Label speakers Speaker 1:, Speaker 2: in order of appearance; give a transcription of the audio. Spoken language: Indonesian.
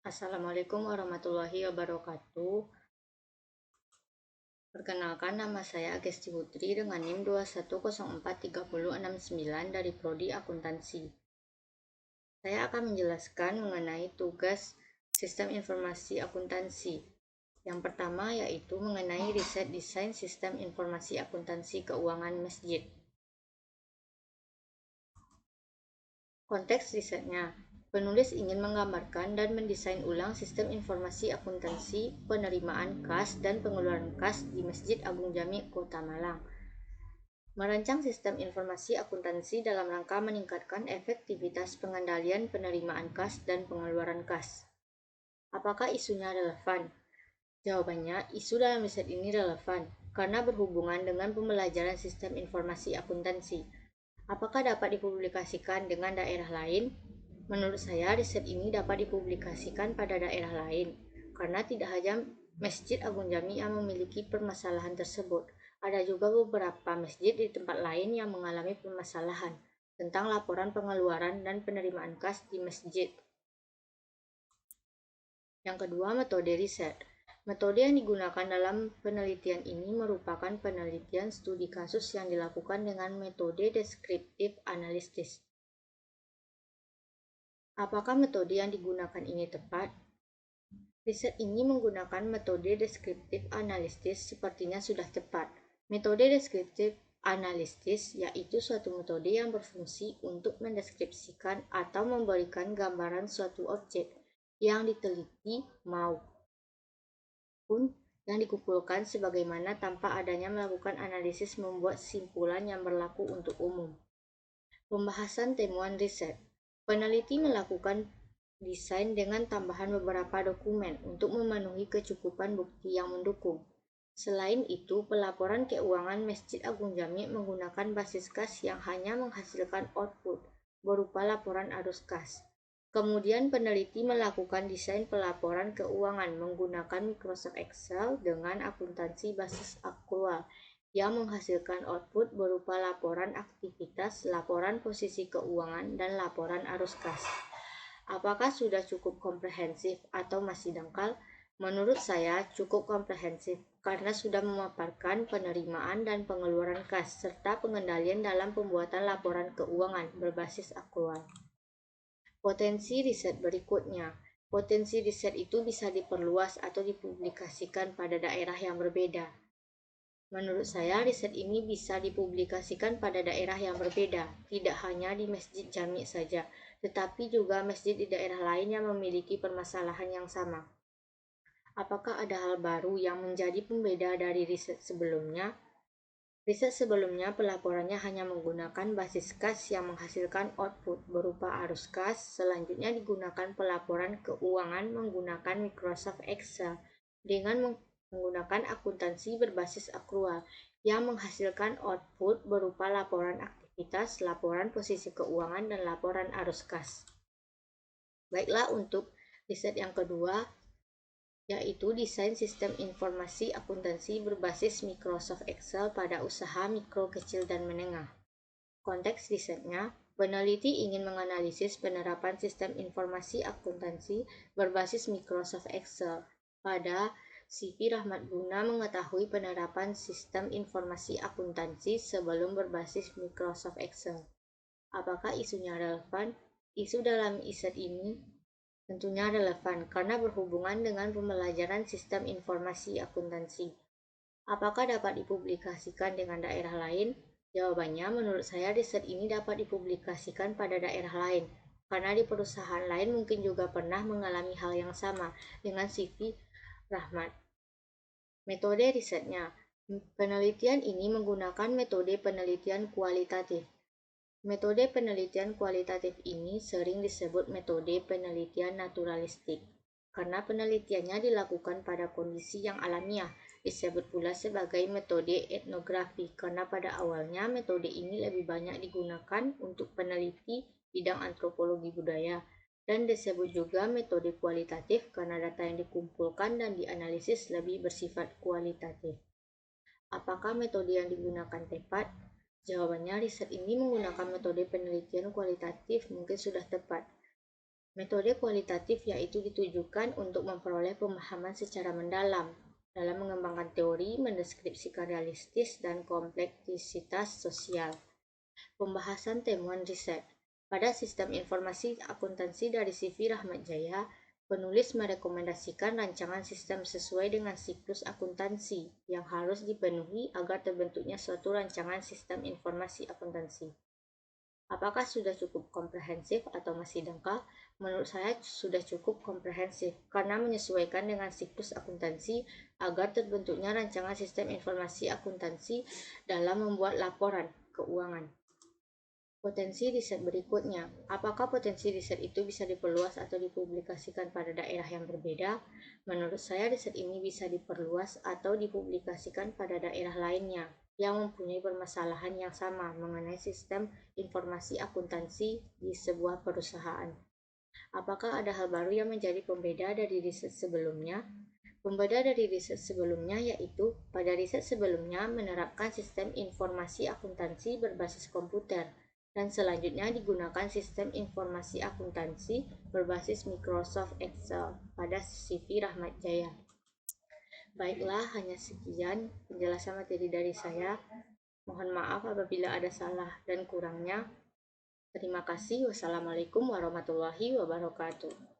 Speaker 1: Assalamualaikum warahmatullahi wabarakatuh. Perkenalkan, nama saya Agesti Putri dengan NIM 2104369 dari Prodi Akuntansi. Saya akan menjelaskan mengenai tugas Sistem Informasi Akuntansi. Yang pertama yaitu mengenai riset desain Sistem Informasi Akuntansi Keuangan Masjid. Konteks risetnya, penulis ingin menggambarkan dan mendesain ulang sistem informasi akuntansi penerimaan kas dan pengeluaran kas di Masjid Agung Jami Kota Malang. Merancang sistem informasi akuntansi dalam rangka meningkatkan efektivitas pengendalian penerimaan kas dan pengeluaran kas. Apakah isunya relevan? Jawabannya, isu dalam riset ini relevan karena berhubungan dengan pembelajaran sistem informasi akuntansi. Apakah dapat dipublikasikan dengan daerah lain? Menurut saya, riset ini dapat dipublikasikan pada daerah lain, karena tidak hanya Masjid Agung Jami yang memiliki permasalahan tersebut. Ada juga beberapa masjid di tempat lain yang mengalami permasalahan tentang laporan pengeluaran dan penerimaan kas di masjid. Yang kedua, metode riset. Metode yang digunakan dalam penelitian ini merupakan penelitian studi kasus yang dilakukan dengan metode deskriptif analisis. Apakah metode yang digunakan ini tepat? Riset ini menggunakan metode deskriptif analisis sepertinya sudah tepat. Metode deskriptif analisis yaitu suatu metode yang berfungsi untuk mendeskripsikan atau memberikan gambaran suatu objek yang diteliti maupun yang dikumpulkan sebagaimana tanpa adanya melakukan analisis membuat simpulan yang berlaku untuk umum. Pembahasan temuan riset. Peneliti melakukan desain dengan tambahan beberapa dokumen untuk memenuhi kecukupan bukti yang mendukung. Selain itu, pelaporan keuangan Masjid Agung Jami menggunakan basis kas yang hanya menghasilkan output berupa laporan arus kas. Kemudian peneliti melakukan desain pelaporan keuangan menggunakan Microsoft Excel dengan akuntansi basis aktual yang menghasilkan output berupa laporan aktivitas, laporan posisi keuangan, dan laporan arus kas. Apakah sudah cukup komprehensif atau masih dangkal? Menurut saya cukup komprehensif karena sudah memaparkan penerimaan dan pengeluaran kas serta pengendalian dalam pembuatan laporan keuangan berbasis aktual. Potensi riset berikutnya. Potensi riset itu bisa diperluas atau dipublikasikan pada daerah yang berbeda. Menurut saya, riset ini bisa dipublikasikan pada daerah yang berbeda, tidak hanya di Masjid Jami saja, tetapi juga masjid di daerah lain yang memiliki permasalahan yang sama. Apakah ada hal baru yang menjadi pembeda dari riset sebelumnya? Riset sebelumnya pelaporannya hanya menggunakan basis kas yang menghasilkan output berupa arus kas, selanjutnya digunakan pelaporan keuangan menggunakan Microsoft Excel dengan menggunakan akuntansi berbasis akrual yang menghasilkan output berupa laporan aktivitas, laporan posisi keuangan, dan laporan arus kas. Baiklah, untuk riset yang kedua, yaitu desain sistem informasi akuntansi berbasis Microsoft Excel pada usaha mikro, kecil, dan menengah. Konteks risetnya, peneliti ingin menganalisis penerapan sistem informasi akuntansi berbasis Microsoft Excel. Pada CV Rahmat guna mengetahui penerapan sistem informasi akuntansi sebelum berbasis Microsoft Excel. Apakah isunya relevan? Isu dalam riset ini tentunya relevan karena berhubungan dengan pembelajaran sistem informasi akuntansi. Apakah dapat dipublikasikan dengan daerah lain? Jawabannya, menurut saya riset ini dapat dipublikasikan pada daerah lain, karena di perusahaan lain mungkin juga pernah mengalami hal yang sama dengan CV Rahmat. Metode risetnya. Penelitian ini menggunakan metode penelitian kualitatif. Metode penelitian kualitatif ini sering disebut metode penelitian naturalistik, karena penelitiannya dilakukan pada kondisi yang alamiah. Disebut pula sebagai metode etnografi, karena pada awalnya metode ini lebih banyak digunakan untuk peneliti bidang antropologi budaya, dan disebut juga metode kualitatif karena data yang dikumpulkan dan dianalisis lebih bersifat kualitatif. Apakah metode yang digunakan tepat? Jawabannya, riset ini menggunakan metode penelitian kualitatif mungkin sudah tepat. Metode kualitatif yaitu ditujukan untuk memperoleh pemahaman secara mendalam dalam mengembangkan teori, mendeskripsikan realistis dan kompleksitas sosial. Pembahasan temuan riset. Pada sistem informasi akuntansi dari CV Rahmat Jaya, penulis merekomendasikan rancangan sistem sesuai dengan siklus akuntansi yang harus dipenuhi agar terbentuknya suatu rancangan sistem informasi akuntansi. Apakah sudah cukup komprehensif atau masih dangkal? Menurut saya sudah cukup komprehensif karena menyesuaikan dengan siklus akuntansi agar terbentuknya rancangan sistem informasi akuntansi dalam membuat laporan keuangan. Potensi riset berikutnya, apakah potensi riset itu bisa diperluas atau dipublikasikan pada daerah yang berbeda? Menurut saya riset ini bisa diperluas atau dipublikasikan pada daerah lainnya yang mempunyai permasalahan yang sama mengenai sistem informasi akuntansi di sebuah perusahaan. Apakah ada hal baru yang menjadi pembeda dari riset sebelumnya? Pembeda dari riset sebelumnya yaitu pada riset sebelumnya menerapkan sistem informasi akuntansi berbasis komputer dan selanjutnya digunakan sistem informasi akuntansi berbasis Microsoft Excel pada CV Rahmat Jaya. Baiklah, hanya sekian penjelasan materi dari saya. Mohon maaf apabila ada salah dan kurangnya. Terima kasih. Wassalamualaikum warahmatullahi wabarakatuh.